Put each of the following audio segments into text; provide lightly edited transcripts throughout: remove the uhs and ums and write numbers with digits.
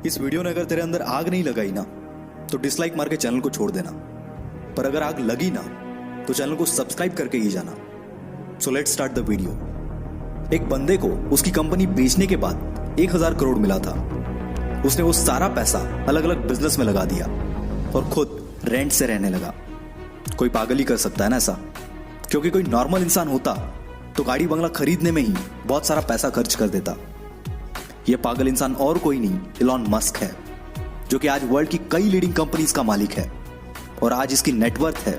इस वीडियो ने अगर तेरे अंदर आग नहीं लगाई ना तो डिसलाइक मार के चैनल को छोड़ देना, पर अगर आग लगी ना तो चैनल को सब्सक्राइब करके ही जाना। So let's start the video. एक बंदे को उसकी कंपनी बेचने के बाद 1000 करोड़ मिला था। उसने वो सारा पैसा अलग अलग बिजनेस में लगा दिया और खुद रेंट से रहने लगा। कोई पागल ही कर सकता है ना ऐसा, क्योंकि कोई नॉर्मल इंसान होता तो गाड़ी बंगला खरीदने में ही बहुत सारा पैसा खर्च कर देता। यह पागल इंसान और कोई नहीं, इलॉन मस्क है, जो कि आज वर्ल्ड की कई लीडिंग कंपनीज का मालिक है और आज इसकी नेटवर्थ है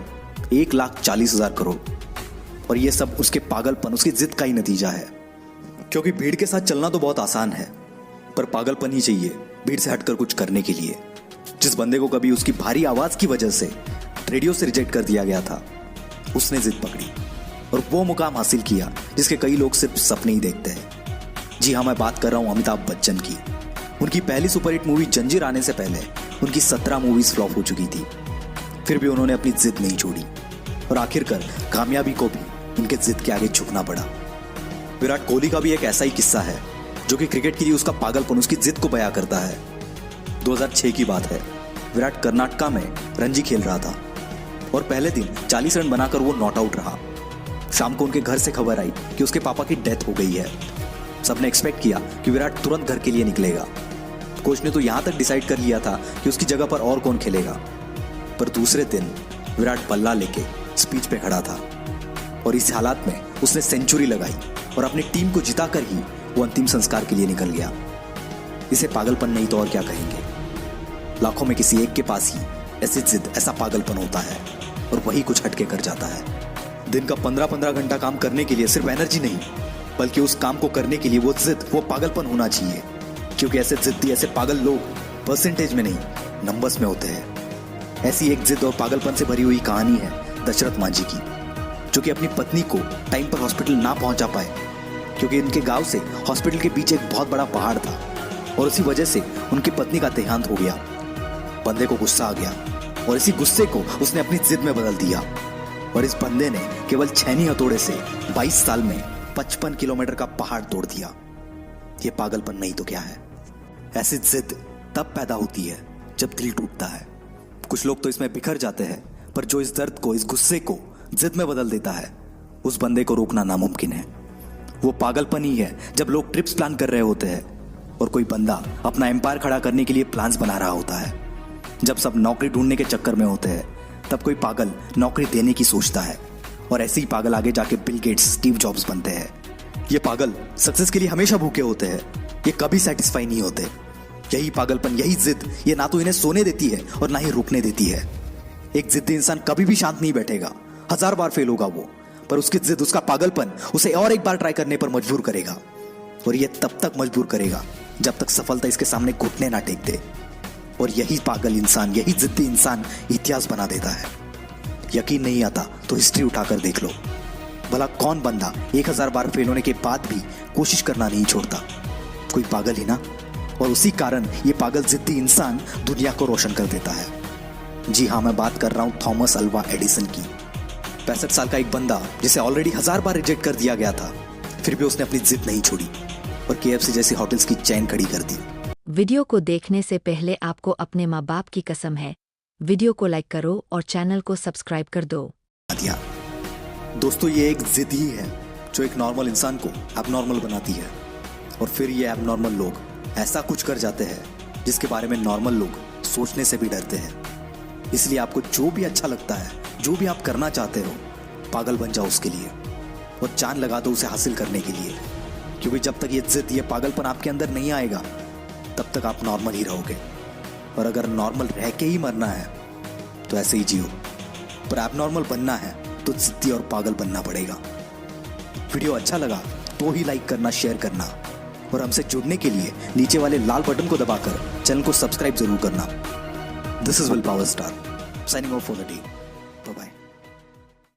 1,40,000 करोड़। और यह सब उसके पागलपन, उसकी जिद का ही नतीजा है। क्योंकि भीड़ के साथ चलना तो बहुत आसान है, पर पागलपन ही चाहिए भीड़ से हटकर कुछ करने के लिए। जिस बंदे को कभी उसकी भारी आवाज की वजह से रेडियो से रिजेक्ट कर दिया गया था, उसने जिद पकड़ी और वो मुकाम हासिल किया जिसके कई लोग सिर्फ सपने ही देखते हैं। जी हाँ, मैं बात कर रहा हूं अमिताभ बच्चन की। उनकी पहली सुपरहिट मूवी जंजीर आने से पहले उनकी 17 मूवीज फ्लॉप हो चुकी थी, फिर भी उन्होंने अपनी जिद नहीं छोड़ी और आखिरकार कामयाबी को भी उनके जिद के आगे झुकना पड़ा। विराट कोहली का भी एक ऐसा ही किस्सा है, जो कि क्रिकेट के लिए उसका पागलपन, उसकी जिद को बयां करता है। 2006 की बात है। विराट कर्नाटका में रणजी खेल रहा था और पहले दिन 40 रन बनाकर वो नॉट आउट रहा। शाम को उनके घर से खबर आई कि उसके पापा की डेथ हो गई है। सबने एक्सपेक्ट किया कि विराट तुरंत घर के लिए निकलेगा। कोच ने तो यहां तक डिसाइड कर लिया था कि उसकी जगह पर और कौन खेलेगा, पर दूसरे दिन विराट बल्ला लेके स्पीच पे खड़ा था और इस हालात में उसने सेंचुरी लगाई और अपनी टीम को जिताकर ही वो अंतिम संस्कार के लिए निकल गया। इसे पागलपन नहीं तो और क्या कहेंगे। लाखों में किसी एक के पास ही ऐसी जिद, ऐसा पागलपन होता है और वही कुछ हटके कर जाता है। दिन का 15-15 घंटा काम करने के लिए सिर्फ एनर्जी नहीं, बल्कि उस काम को करने के लिए वो जिद, वो पागलपन होना चाहिए। क्योंकि ऐसे जिद्दी, ऐसे पागल लोग परसेंटेज में नहीं, नंबर्स में होते हैं। ऐसी एक जिद और पागलपन से भरी हुई कहानी है दशरथ मांझी की, जो कि अपनी पत्नी को टाइम पर हॉस्पिटल ना पहुंचा पाए, क्योंकि इनके गांव से हॉस्पिटल के पीछे एक बहुत बड़ा पहाड़ था और उसी वजह से उनकी पत्नी का देहांत हो गया। बंदे को गुस्सा आ गया और इसी गुस्से को उसने अपनी जिद में बदल दिया और इस बंदे ने केवल छेनी हथौड़े से 22 साल में 55 किलोमीटर का पहाड़ तोड़ दिया। यह पागलपन नहीं तो क्या है। ऐसी जिद तब पैदा होती है जब दिल टूटता है। कुछ लोग तो इसमें बिखर जाते हैं, पर जो इस दर्द को, इस गुस्से को जिद में बदल देता है, उस बंदे को रोकना नामुमकिन है। वो पागलपन ही है जब लोग ट्रिप्स प्लान कर रहे होते हैं और कोई बंदा अपना एम्पायर खड़ा करने के लिए प्लान्स बना रहा होता है। जब सब नौकरी ढूंढने के चक्कर में होते हैं, तब कोई पागल नौकरी देने की सोचता है और ऐसे ही पागल आगे जाके बिल गेट्स, स्टीव जॉब्स बनते हैं। ये पागल सक्सेस के लिए हमेशा भूखे होते हैं, ये कभी सेटिस्फाई नहीं होते। यही पागलपन, यही जिद, ये ना तो इन्हें सोने देती है और ना ही रुकने देती है। एक जिद्दी इंसान कभी भी शांत नहीं बैठेगा, 1000 बार फेल होगा वो, पर उसकी जिद, उसका पागलपन उसे और एक बार ट्राई करने पर मजबूर करेगा। और ये तब तक मजबूर करेगा जब तक सफलता इसके सामने घुटने ना टेक दे। और यही पागल इंसान, यही जिद्दी इंसान इतिहास बना देता है। यकीन नहीं आता तो हिस्ट्री उठाकर देख लो। भला कौन बंदा 1000 बार फेल होने के बाद भी कोशिश करना नहीं छोड़ता? कोई पागल ही ना। और उसी कारण ये पागल जिद्दी इंसान दुनिया को रोशन कर देता है। जी हाँ, मैं बात कर रहा हूं थॉमस अल्वा एडिसन की। 65 साल का एक बंदा जिसे ऑलरेडी 1000 बार रिजेक्ट कर दिया गया था, फिर भी उसने अपनी जिद नहीं छोड़ी और KFC जैसी होटल्स की चेन खड़ी कर दी। वीडियो को देखने से पहले आपको अपने माँ बाप की कसम है, वीडियो को लाइक करो और चैनल को सब्सक्राइब कर दो। दोस्तों, ये एक जिद ही है जो एक नॉर्मल इंसान को एबनॉर्मल बनाती है और फिर ये एबनॉर्मल लोग ऐसा कुछ कर जाते हैं जिसके बारे में नॉर्मल लोग सोचने से भी डरते हैं। इसलिए आपको जो भी अच्छा लगता है, जो भी आप करना चाहते हो, पागल बन जाओ उसके लिए और जान लगा दो उसे हासिल करने के लिए। क्योंकि जब तक ये जिद, ये पागलपन आपके अंदर नहीं आएगा, तब तक आप नॉर्मल ही रहोगे। और अगर नॉर्मल रह के ही मरना है तो ऐसे ही जियो, पर एबनॉर्मल बनना है तो जिद्दी और पागल बनना पड़ेगा। वीडियो अच्छा लगा तो ही लाइक करना, शेयर करना और हमसे जुड़ने के लिए नीचे वाले लाल बटन को दबाकर चैनल को सब्सक्राइब जरूर करना। This is will power star signing off for the day.